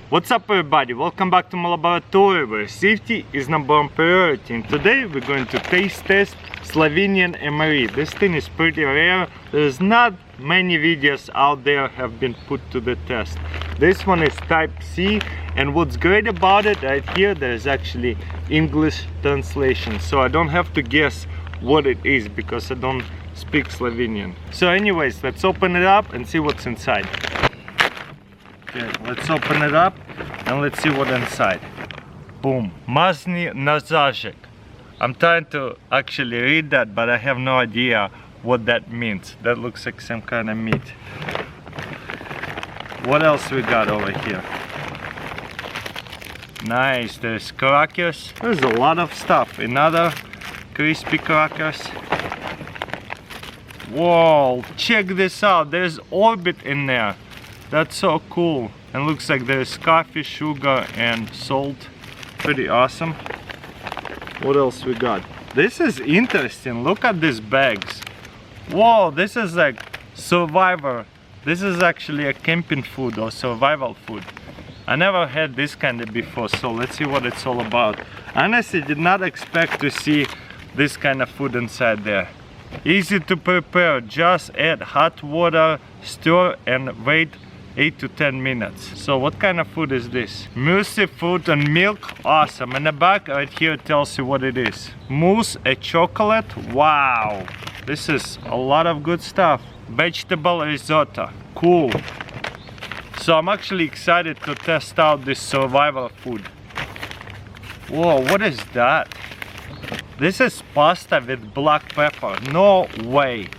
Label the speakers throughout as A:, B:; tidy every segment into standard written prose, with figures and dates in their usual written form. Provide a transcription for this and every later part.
A: What's up everybody, welcome back to my laboratory where safety is #1 priority, and today we're going to taste test Slovenian MRE. This thing is pretty rare, there's not many videos out there have been put to the test. This one is type C, and what's great about it right here, there's actually English translation, so I don't have to guess what it is because I don't speak Slovenian. So anyways, let's open it up and see what's inside. Okay, let's open it up and let's see what's inside. Boom. Mazni nazažek. I'm trying to actually read that, but I have no idea what that means. That looks like some kind of meat. What else we got over here? Nice, there's crackers. There's a lot of stuff. Another crispy crackers. Whoa, check this out. There's Orbit in there. That's so cool. And looks like there's coffee, sugar and salt. Pretty awesome. What else we got? This is interesting. Look at these bags. Whoa, this is like Survivor. This is actually a camping food or survival food. I never had this kind of before, so let's see what it's all about. Honestly, did not expect to see this kind of food inside there. Easy to prepare, just add hot water, stir and wait 8 to 10 minutes. So what kind of food is this? Mousse fruit and milk, awesome. And the back right here tells you what it is. Mousse Au Chocolat, wow. This is a lot of good stuff. Vegetable risotto, cool. So I'm actually excited to test out this survival food. Whoa, what is that? This is pasta with black pepper, no way.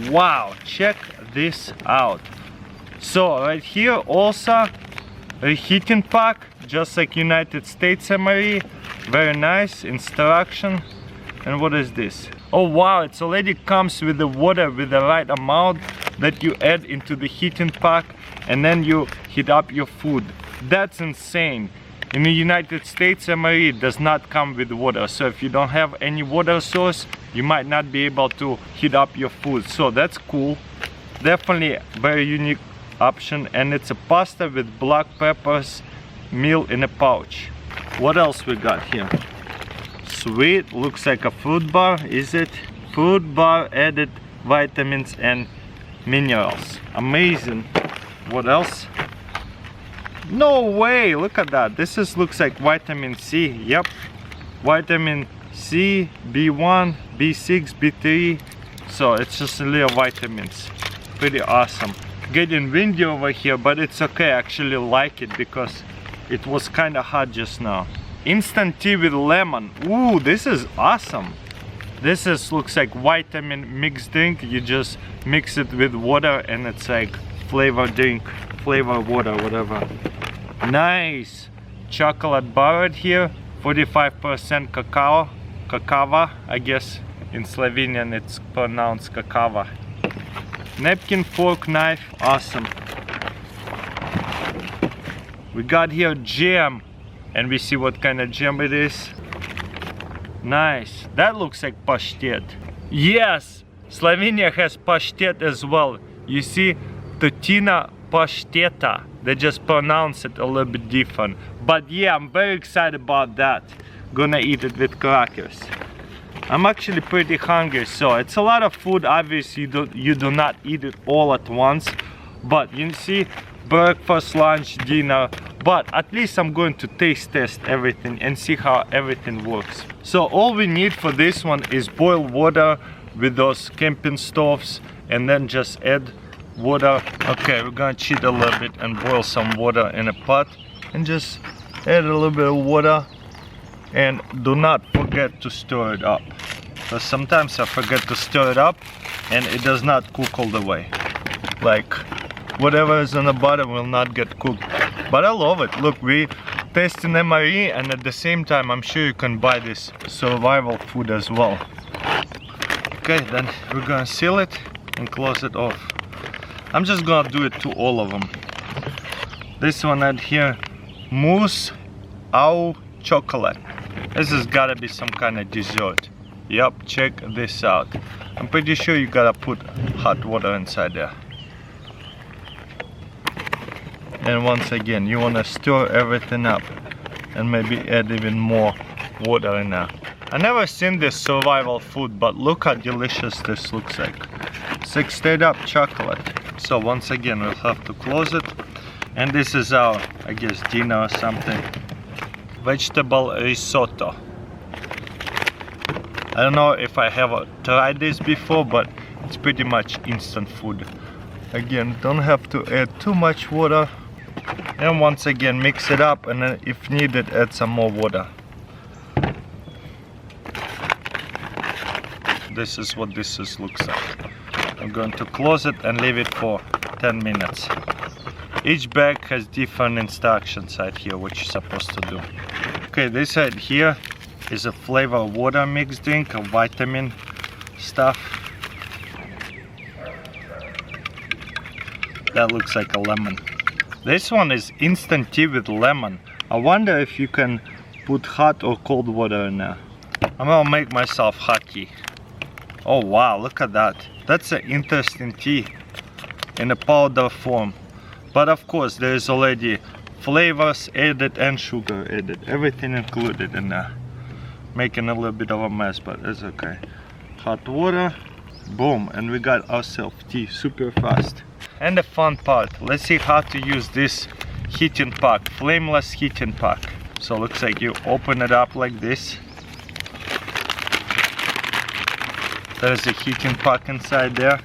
A: Wow, check this out. So right here also a heating pack, just like United States MRE. Very nice instruction. And what is this? Oh wow, it already comes with the water with the right amount that you add into the heating pack, and then you heat up your food. That's insane. In the United States, MRE does not come with water, so if you don't have any water source, you might not be able to heat up your food. So that's cool. Definitely a very unique option, and it's a pasta with black peppers, meal in a pouch. What else we got here? Sweet, looks like a fruit bar, is it? Fruit bar, added vitamins and minerals. Amazing. What else? No way, look at that. This looks like vitamin C. Yep, vitamin C, B1, B6, B3. So it's just a little vitamins. Pretty awesome. Getting windy over here, but it's okay. I actually like it because it was kind of hot just now. Instant tea with lemon. Ooh, this is awesome. This looks like vitamin mixed drink. You just mix it with water and it's like flavor drink, flavor water, whatever. Nice. Chocolate bar right here, 45% cacao. Kakava, I guess in Slovenian it's pronounced kakava. Napkin, fork, knife, awesome. We got here jam, and we see what kind of jam it is. Nice. That looks like pashtet. Yes, Slovenia has pashtet as well. You see, totina pashteta. They just pronounce it a little bit different. But yeah, I'm very excited about that. Gonna eat it with crackers. I'm actually pretty hungry, so it's a lot of food. Obviously you do not eat it all at once, but you see, breakfast, lunch, dinner. But at least I'm going to taste test everything and see how everything works. So all we need for this one is boiled water with those camping stoves, and then just add water. Okay, we're gonna cheat a little bit and boil some water in a pot, and just add a little bit of water, and do not forget to stir it up, because sometimes I forget to stir it up and it does not cook all the way. Like whatever is on the bottom will not get cooked. But I love it. Look, we tasting MRE, and at the same time I'm sure you can buy this survival food as well. Okay, then we're gonna seal it and close it off. I'm just gonna do it to all of them. This one right here, Mousse Au Chocolat. This has gotta be some kind of dessert. Yep, check this out. I'm pretty sure you gotta put hot water inside there. And once again, you want to stir everything up and maybe add even more water in there. I never seen this survival food, but look how delicious this looks like. It's like straight up chocolate. So once again, we'll have to close it. And this is our, I guess, dinner or something. Vegetable risotto. I don't know if I have tried this before, but it's pretty much instant food. Again, don't have to add too much water. And once again, mix it up, and then if needed, add some more water. This is what looks like. I'm going to close it and leave it for 10 minutes. Each bag has different instructions right here, what you're supposed to do. Okay, this right here is a flavor water mixed drink, a vitamin stuff. That looks like a lemon. This one is instant tea with lemon. I wonder if you can put hot or cold water in there. I'm gonna make myself hot tea. Oh wow, look at that. That's an interesting tea in a powder form. But of course, there is already flavors added and sugar added. Everything included in there. Making a little bit of a mess, but it's okay. Hot water, boom, and we got ourselves tea super fast. And the fun part, let's see how to use this heating pack, flameless heating pack. So looks like you open it up like this. There's a heating pack inside there.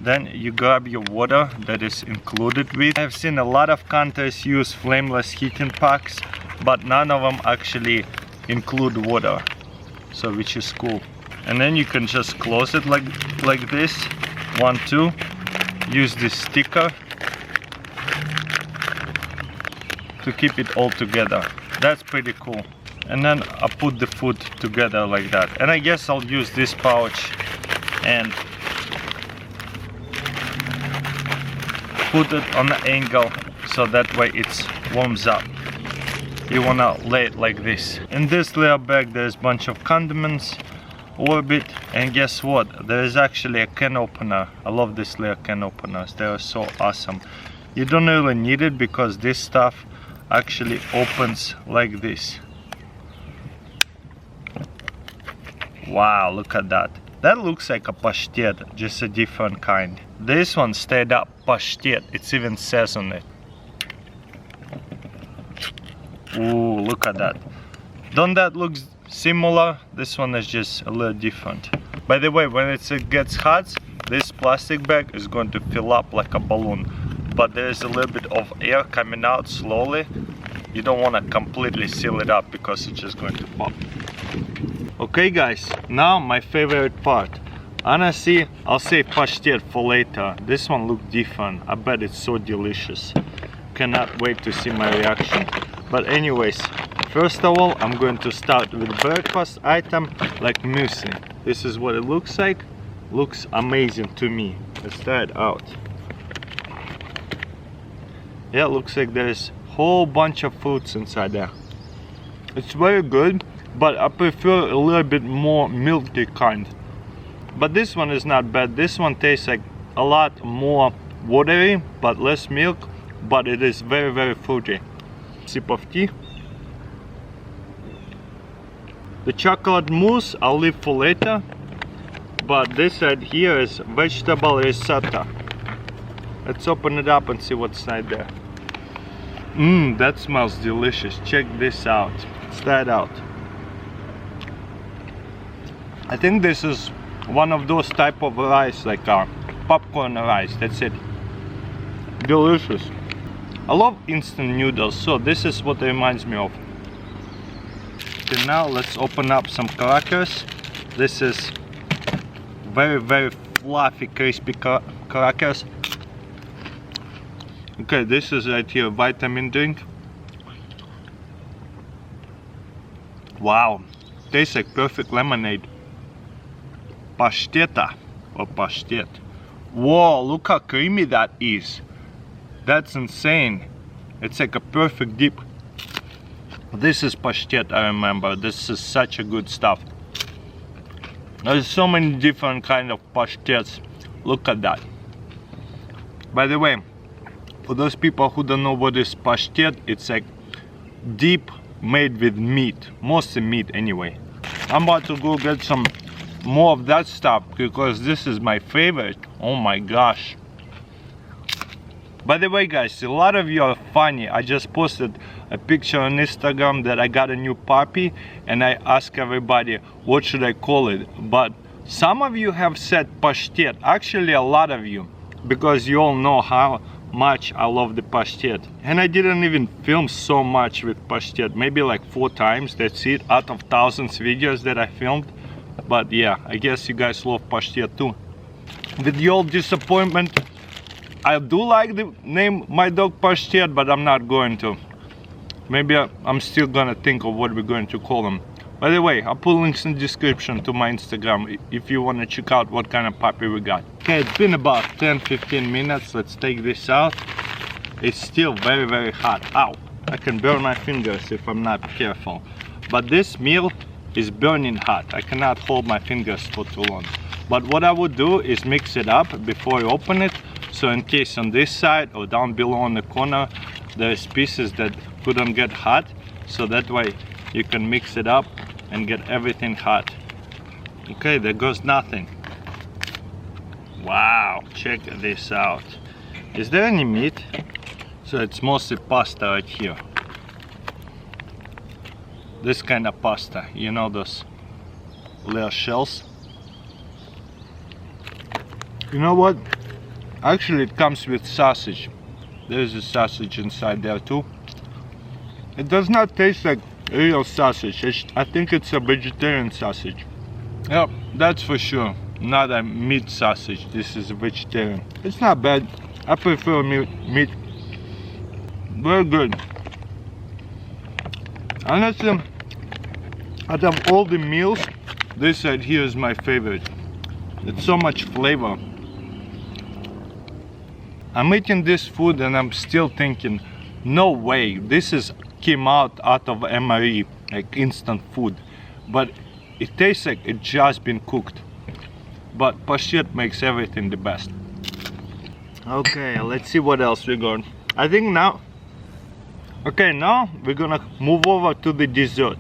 A: Then you grab your water that is included with. I've seen a lot of countries use flameless heating packs, but none of them actually include water, so which is cool. And then you can just close it like this. 1, 2. Use this sticker to keep it all together. That's pretty cool. And then I put the food together like that. And I guess I'll use this pouch and put it on the angle so that way it warms up. You wanna lay it like this. In this little bag there's a bunch of condiments, Orbit, and guess what? There is actually a can opener. I love these little can openers. They are so awesome. You don't really need it because this stuff actually opens like this. Wow, look at that. That looks like a pastet, just a different kind. This one straight up pastet. It even says on it. Ooh, look at that. Don't that look similar? This one is just a little different. By the way, when it gets hot, this plastic bag is going to fill up like a balloon. But there's a little bit of air coming out slowly. You don't want to completely seal it up because it's just going to pop. Okay guys, now my favorite part. Honestly, I'll say pastet for later. This one looks different. I bet it's so delicious. Cannot wait to see my reaction. But anyways, first of all, I'm going to start with breakfast item like mousse. This is what it looks like. Looks amazing to me. Let's try it out. Yeah, it looks like there's a whole bunch of fruits inside there. It's very good, but I prefer a little bit more milky kind. But this one is not bad. This one tastes like a lot more watery, but less milk. But it is very, very fruity. Sip of tea. The chocolate mousse I'll leave for later. But this right here is vegetable risotto. Let's open it up and see what's inside there. That smells delicious. Check this out. Let's try it out. I think this is one of those type of rice, like popcorn rice. That's it. Delicious. I love instant noodles, so this is what it reminds me of. Okay, now let's open up some crackers. This is very, very fluffy, crispy crackers. Okay, this is right here, vitamin drink. Wow, tastes like perfect lemonade. Pasteta or pastet. Whoa, look how creamy that is. That's insane. It's like a perfect dip. This is pastet, I remember. This is such a good stuff. There's so many different kind of pastets. Look at that. By the way, For those people who don't know what is pashtet, it's like dip made with meat, mostly meat anyway. I'm about to go get some more of that stuff because this is my favorite. Oh my gosh. By the way guys, a lot of you are funny. I just posted a picture on Instagram that I got a new puppy and I asked everybody what should I call it, but some of you have said pashtet, actually a lot of you, because you all know how much I love the pashtet. And I didn't even film so much with pashtet, maybe like 4 times, that's it, out of thousands videos that I filmed. But yeah, I guess you guys love pashtet too. With your disappointment, I do like the name my dog Pashtet, but I'm not going to. Maybe I'm still gonna think of what we're going to call him. By the way, I'll put links in the description to my Instagram if you want to check out what kind of puppy we got. Okay, it's been about 10-15 minutes. Let's take this out. It's still very hot. Ow! I can burn my fingers if I'm not careful. But this meal is burning hot. I cannot hold my fingers for too long. But what I would do is mix it up before I open it. So in case on this side or down below on the corner there's pieces that couldn't get hot, so that way you can mix it up and get everything hot. Okay, there goes nothing. Wow, check this out. Is there any meat? So it's mostly pasta right here. This kind of pasta, you know, those little shells. You know what? Actually, it comes with sausage. There's a sausage inside there too. It does not taste like real sausage. I think it's a vegetarian sausage. Yep, that's for sure. Not a meat sausage. This is a vegetarian. It's not bad. I prefer meat. Very good. Honestly, out of all the meals, this right here is my favorite. It's so much flavor. I'm eating this food and I'm still thinking, no way, this came out of MRE, like instant food. But it tastes like it just been cooked. But pashtet makes everything the best. Okay, let's see what else we got. I think now, okay, now we're gonna move over to the dessert.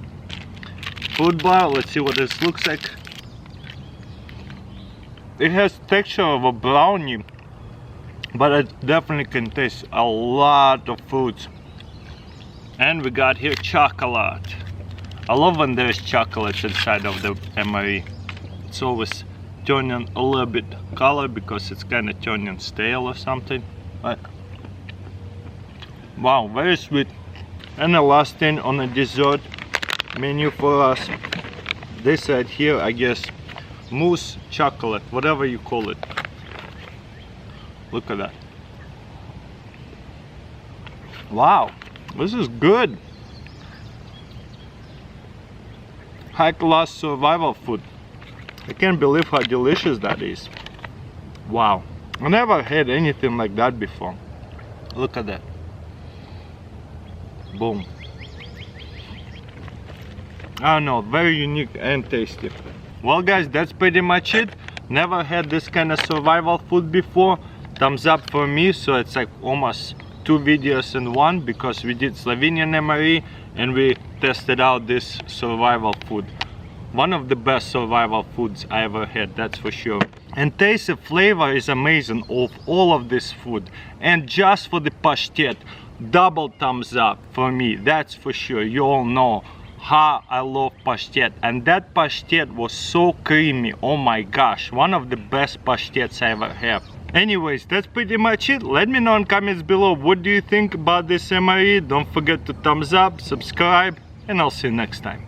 A: Food bar, let's see what this looks like. It has texture of a brownie, but it definitely can taste a lot of fruits. And we got here chocolate. I love when there's chocolates inside of the MRE. It's always turning a little bit color because it's kind of turning stale or something. But wow, very sweet. And the last thing on the dessert menu for us, this right here, I guess, mousse chocolate, whatever you call it. Look at that. Wow, this is good. High class survival food. I can't believe how delicious that is. Wow, I never had anything like that before. Look at that. Boom. I don't know, very unique and tasty. Well guys, that's pretty much it. Never had this kind of survival food before. Thumbs up for me, so it's like almost 2 videos in one, because we did Slovenian MRE and we tested out this survival food. One of the best survival foods I ever had, that's for sure. And taste and flavor is amazing of all of this food. And just for the pashtet, double thumbs up for me, that's for sure. You all know how I love pashtet, and that pashtet was so creamy. Oh my gosh, one of the best pashtets I ever had. Anyways, that's pretty much it. Let me know in comments below what do you think about this MRE. Don't forget to thumbs up, subscribe, and I'll see you next time.